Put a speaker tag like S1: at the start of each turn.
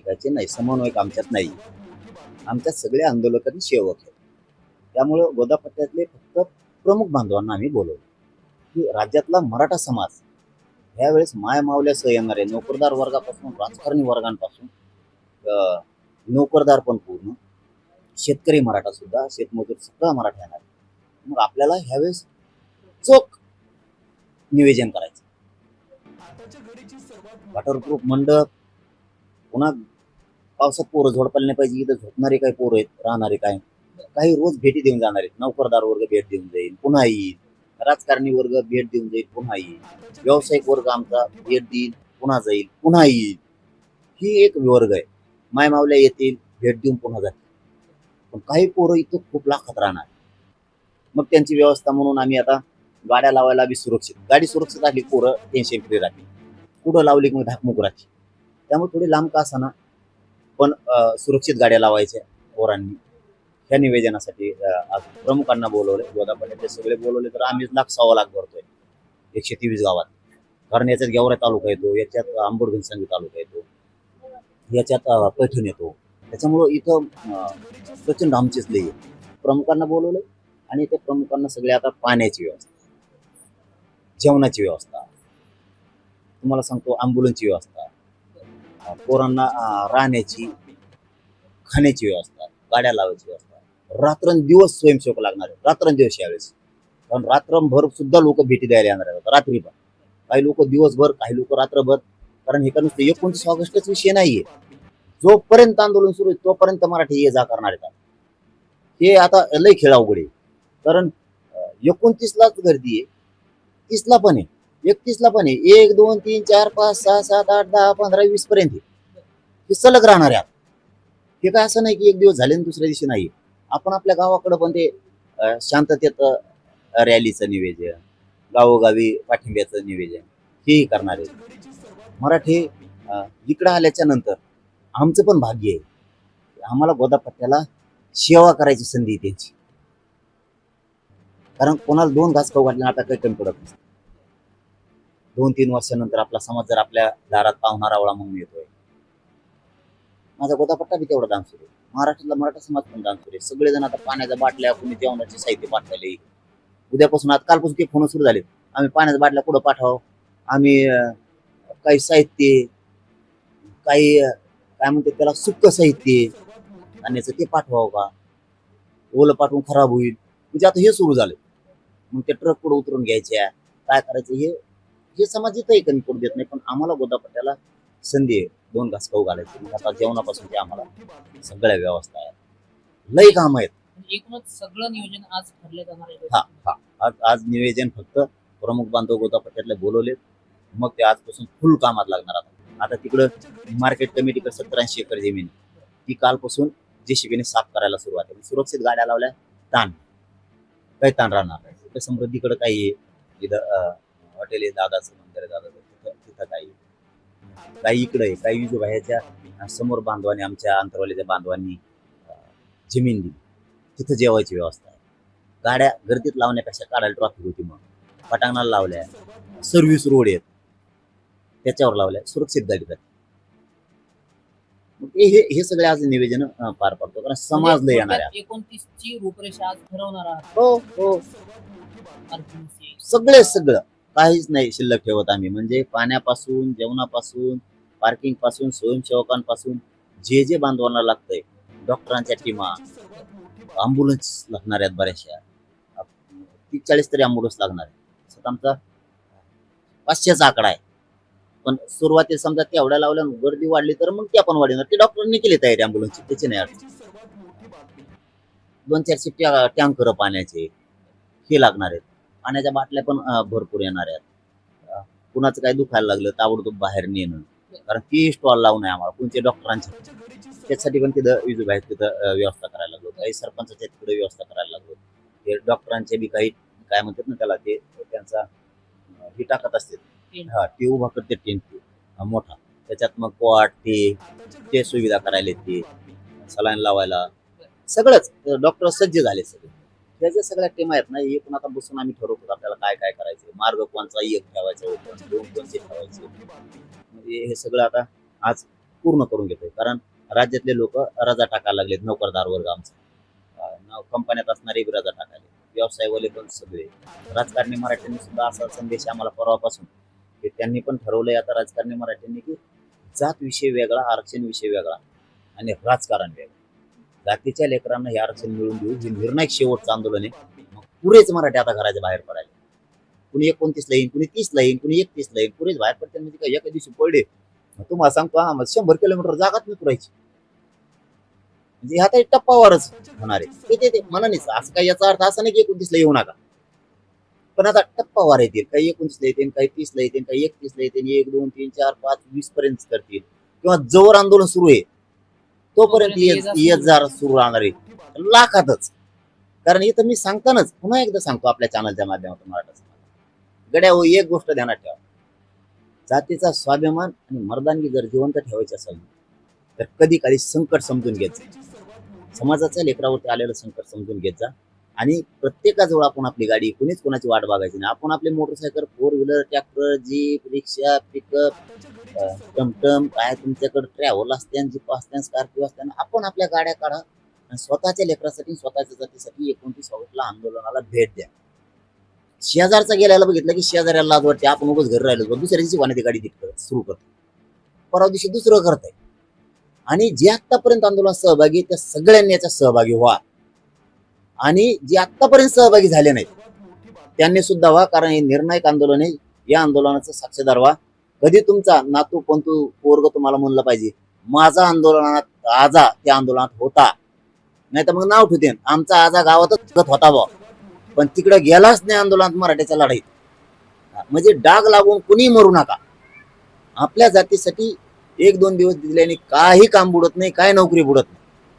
S1: त्याचे नाही समन्वयक आमच्यात नाही. आमच्यात सगळे आंदोलकांनी सेवक आहेत. त्यामुळं गोदापट्ट्यातले फक्त प्रमुख बांधवांना आम्ही बोलवलं, की राज्यातला मराठा समाज ह्यावेळेस मायमावल्यासह येणार आहे. नोकरदार वर्गापासून राजकारणी वर्गांपासून नोकरदार पण पूर्ण, शेतकरी मराठा सुद्धा, शेतमजूर सगळा मराठा येणार आहे. मग आपल्याला ह्यावेळेस चोख नियोजन करायचं. वॉटरप्रूफ मंडप, पुन्हा पावसात पोरं झोडपायला नाही पाहिजे. इथं झोपणारे काही पोरं आहेत, राहणारे काय, काही रोज भेटी देऊन जाणार आहेत. नोकरदार वर्ग भेट देऊन जाईल, पुन्हा येईल. राजकारणी वर्ग भेट देऊन जाईल, पुन्हा येईल. व्यावसायिक वर्ग आमचा भेट देईल, पुन्हा जाईल, पुन्हा येईल. ही एक वर्ग आहे. मायमावल्या येतील, भेट देऊन पुन्हा जातील. पण काही पोरं इथं खूप लाखात राहणार. मग त्यांची व्यवस्था म्हणून आम्ही आता गाड्या लावायला बी सुरक्षित, गाडी सुरक्षित राहिली, पोरं टेन्शन फ्री राहतील. कुठं लावली की मग धाकमुक राहते. त्यामुळे थोडी लांब का असाना पण सुरक्षित गाड्या लावायच्या पोरांनी. ह्या निवेदनासाठी आज प्रमुखांना बोलवले. गोदापट्ट्यातले सगळे बोलवले तर आम्ही 1,00,000-1,15,00,000 भरतोय 123 गावात. कारण याच्यात गेवराई तालुका येतो, याच्यात आंबोडगंजसांगी तालुका येतो, याच्यात पैठण येतो. त्याच्यामुळं इथं प्रचंड आमचेच लई आहे. प्रमुखांना बोलवलं आणि त्या प्रमुखांना सगळे आता पाण्याची व्यवस्था, जेवणाची व्यवस्था, तुम्हाला सांगतो ॲम्ब्युलन्सची व्यवस्था, पोरांना राहण्याची, खाण्याची व्यवस्था, गाड्या लावायची व्यवस्था, रात्रंदिवस स्वयंसेवक लागणार आहे. रात्रंदिवस यावेळेस, कारण रात्रभर सुद्धा लोक भेटी द्यायला येणार आहेत. रात्री पण काही लोक दिवसभर, काही लोक रात्रभर. कारण हे का नुसतं 29 ऑगस्टच विषय नाहीये. जोपर्यंत आंदोलन सुरू आहे तोपर्यंत मराठी ये जा करणार आहेत. हे आता लय खेळ अवघड आहे. कारण 29लाच गर्दी आहे, 30ला पण आहे, 31ला पण आहे, 1 2 3 4 5 6 7 8 10 15 20 पर्यंत हे सलग राहणार आहे. हे काय असं नाही की एक दिवस झाले आणि दुसऱ्या दिवशी नाही. आपण आपल्या गावाकडं पण ते शांततेत रॅलीचं निवेदन, गावोगावी पाठिंब्याचं निवेदन हेही करणार आहे. मराठी इकडं आल्याच्या नंतर आमचं पण भाग्य आहे. आम्हाला गोदापट्ट्याला सेवा करायची संधी आहे त्यांची. कारण कोणाला 2 घास खाऊ घातले आता काही कमी पडत नाही. 2-3 वर्षानंतर आपला समाज जर आपल्या दारात पाहुणा रावळा म्हणून येतोय. माझा गोदापट्टा बी तेवढा दान सुरू आहे. महाराष्ट्रातला मराठा समाज पण दान सुरू आहे. सगळेजण आता पाण्याच्या बाटल्या, कुणी जेवणाचे साहित्य पाठवायले. उद्यापासून आज कालपासून ते फोन सुरू झाले. आम्ही पाण्याच्या बाटल्या कुठं पाठवावं, आम्ही काही साहित्य, काही काय म्हणते त्याला सुक्क साहित्य आणण्याचं ते पाठवावं का, ओलं पाठवून खराब होईल. म्हणजे आता हे सुरू झालं. मग ते ट्रक पुढे उतरून घ्यायच्या, काय करायचं हे हे समाज इथंही कमी पडू देत नाही. पण आम्हाला गोदापट्ट्याला संधी आहे 2 घास खाऊ घालायची. मग आता जेवणापासून ते आम्हाला सगळ्या व्यवस्था आहे, लई काम आहेत.
S2: एकूणच सगळं नियोजन आज ठरलं जाणार आहे.
S1: हा हा आज नियोजन फक्त प्रमुख बांधव गोदापट्ट्यातले बोलवलेत. मग ते आजपासून फुल कामात लागणार. आता तिकडं मार्केट कमिटीकडे 70-80 एकर जमीन, ती कालपासून जेसीबीने साफ करायला सुरुवात आहे. सुरक्षित गाड्या लावल्या, ताण काही ताण राहणार नाही. समृद्धीकडे काही आहे, तिथं हॉटेल आहे, दादाचं मंदिर आहे, दादाचं तिथं काही इकडे आहे, काही विजूबाईच्या समोर बांधवांनी, आमच्या अंतरवालीच्या बांधवांनी जमीन दिली, तिथं जेवायची व्यवस्था आहे. गाड्या गर्दीत लावण्यापेक्षा काढायला ट्रॉफिक होती, मग पटांगणाला लावल्या. सर्व्हिस रोड आहेत त्याच्यावर लावल्या, सुरक्षित गाडी जाते. मग हे सगळे आज निवेदन पार पडतो. कारण समाज लय येणार आहे.
S2: 29 ची रूपरेषा आज ठरवणार आहात.
S1: हो हो, सगळं काहीच नाही शिल्लक ठेवत आम्ही. म्हणजे पाण्यापासून, जेवणापासून, पार्किंग पासून, स्वयंसेवकांपासून जे जे बांधवांना लागतंय, डॉक्टरांच्या टीमा, अँब्युलन्स लागणार आहेत बऱ्याचशा, 30-40 तरी अँब्युलन्स लागणार आहे. आमचा 500चा आकडा आहे. पण सुरुवातीला समजा तेवढ्या लावल्या, गर्दी वाढली तर मग त्या पण वाढणार. ते डॉक्टरांनी केली तयारी अँब्युलन्सची, त्याची नाही अडचण. 2-4 टँकर पाण्याचे हे लागणार आहेत. पाण्याच्या बाटल्या पण भरपूर येणार आहेत. कुणाचं काही दुखायला लागलं ताबडतोब बाहेर नेणं, कारण ती स्टॉल लावून आहे आम्हाला कोणते डॉक्टरांचे. त्यासाठी पण तिथं विजूबाहेर तिथं व्यवस्था करायला लागलो. काही सरपंचाच्या तिकडे व्यवस्था करायला लागलो. ते डॉक्टरांचे बी काही काय म्हणतात ना त्याला, ते त्यांचा हे टाकत असते. हा, ते उभा करते टेंट मोठा, त्याच्यात मग कॉट ते सुविधा करायला, ते सलाईन लावायला, सगळंच डॉक्टर सज्ज झाले सगळे. त्याच्या सगळ्या टीम आहेत ना. हे पण आता बसून आम्ही ठरवतो आपल्याला काय काय करायचं, मार्ग कोणचा एक ठेवायचा, 2 कोणते ठेवायचे. म्हणजे हे सगळं आता आज पूर्ण करून घेतोय. कारण राज्यातले लोक रजा टाकायला लागलेत, नोकरदार वर्ग आमचा, कंपन्यात असणारे बी रजा टाकायले, व्यवसायवाले पण सगळे. राजकारणी मराठ्यांनी सुद्धा असा संदेश आम्हाला परवापासून की त्यांनी पण ठरवलंय आता राजकारणी मराठ्यांनी की जात विषय वेगळा, आरक्षण विषय वेगळा आणि राजकारण वेगळं. जातीच्या लेकरांना हे आरक्षण मिळवून देऊ, हे निर्णायक शेवटचं आंदोलन आहे. मग पुरेच मराठी आता घराच्या बाहेर पडायला, कुणी 29ला येईन, कुणी 30ला येईन, कुणी 31ला येईन, पुरेच बाहेर पडते. म्हणजे काय एका दिवशी पडले तुम्हाला सांगतो, आम्हाला 100 किलोमीटर जागाच नाही पुरायची. म्हणजे आता टप्पावरच होणार आहे ते मनानेच. असं काही याचा अर्थ असा नाही की 29ला येऊ नका, पण आता टप्पावर येतील. काही 29ला येतील, काही 30ला येतील, काही 31ला येतील, 1, 2, 3, 4, 5, 20 पर्यंत करतील. किंवा जोवर आंदोलन सुरू आहे तोपर्यंत येत जा सुरू राहणार आहे, लाखातच. कारण इथं मी सांगतानाच पुन्हा एकदा सांगतो आपल्या चॅनलच्या माध्यमातून, मराठा समाज गड्या हो, एक गोष्ट ध्यानात ठेवा. जातीचा स्वाभिमान आणि मर्दानगी जर जिवंत ठेवायची असेल तर कधी काळी संकट समजून घेत जा. समाजाच्या लेकरावरती आलेलं संकट समजून घेत जा. आणि प्रत्येकाजवळ आपण आपली गाडी, कुणीच कोणाची वाट बघायची नाही. आपण आपले मोटरसायकल, 4 व्हीलर, ट्रॅक्टर, जीप, रिक्षा, पिकअप, टमटम, काय तुमच्याकडे ट्रॅव्हल असते, जीप असते, स्कॉर्पिओ असते, आपण आपल्या गाड्या काढा आणि स्वतःच्या लेकरासाठी, स्वतःच्या जातीसाठी 29 ऑगस्टला आंदोलनाला भेट द्या. शेजारचा गेल्याला बघितलं की शेजाऱ्याला लाज वाटते, आपण उगाच घरी राहिलो, दुसऱ्या दिवशी कोणाची गाडी सुरू करतो, परवा दिवशी दुसरं करताय. आणि जे आतापर्यंत आंदोलनात सहभागी आहेत, त्या सगळ्यांनी याच्यात सहभागी व्हा. आणि जे आतापर्यंत सहभागी झाले नाहीत त्यांनी सुद्धा व्हा, कारण हे निर्णायक आंदोलन आहे. या आंदोलनाचा साक्षीदार व्हा. कधी तुमचा नातू पंतू पोरग तुम्हाला म्हणलं पाहिजे माझा आंदोलनात आजा त्या आंदोलनात होता, नाही तर मग नाव ठेवते आमचा आजा गावातच होता बा, पण तिकडे गेलाच नाही आंदोलनात मराठ्याच्या लढाईत. म्हणजे डाग लागून कुणी मरू नका. आपल्या जातीसाठी 1-2 दिवस दिल्याने काही काम बुडत नाही, काय नोकरी बुडत नाही.